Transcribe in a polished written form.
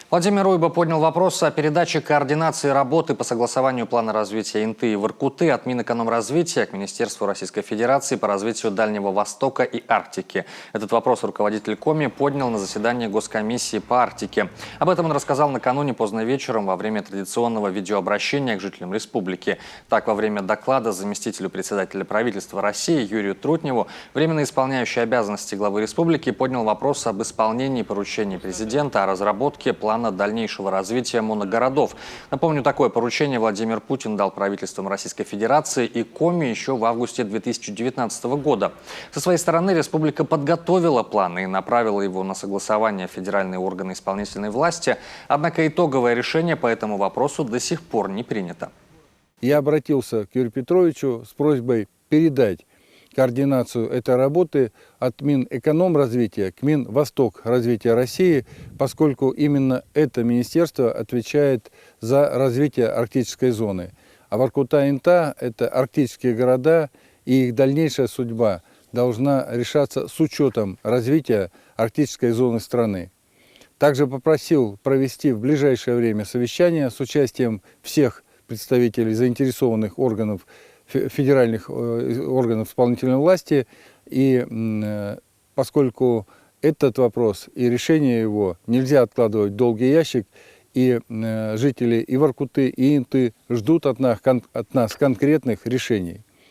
Владимир Уйба поднял вопрос о передаче координации работы по согласованию плана развития Инты и Воркуты от Минэкономразвития к Министерству Российской Федерации по развитию Дальнего Востока и Арктики. Этот вопрос руководитель Коми поднял на заседании Госкомиссии по Арктике. Об этом он рассказал накануне поздно вечером во время традиционного видеообращения к жителям республики. Так, во время доклада заместителю председателя правительства России Юрию Трутневу временно исполняющий обязанности главы республики поднял вопрос об исполнении поручений президента о разработке плана дальнейшего развития моногородов. Напомню, такое поручение Владимир Путин дал правительствам Российской Федерации и Коми еще в августе 2019 года. Со своей стороны республика подготовила план и направила его на согласование в федеральные органы исполнительной власти. Однако итоговое решение по этому вопросу до сих пор не принято. Я обратился к Юрию Петровичу с просьбой передать координацию этой работы от Минэкономразвития к Минвосток развития России, поскольку именно это министерство отвечает за развитие арктической зоны. А Воркута и Инта – это арктические города, и их дальнейшая судьба должна решаться с учетом развития арктической зоны страны. Также попросил провести в ближайшее время совещание с участием всех представителей заинтересованных органов, федеральных органов исполнительной власти, и поскольку этот вопрос и решение его нельзя откладывать в долгий ящик, и жители и Воркуты, и Инты ждут от нас конкретных решений.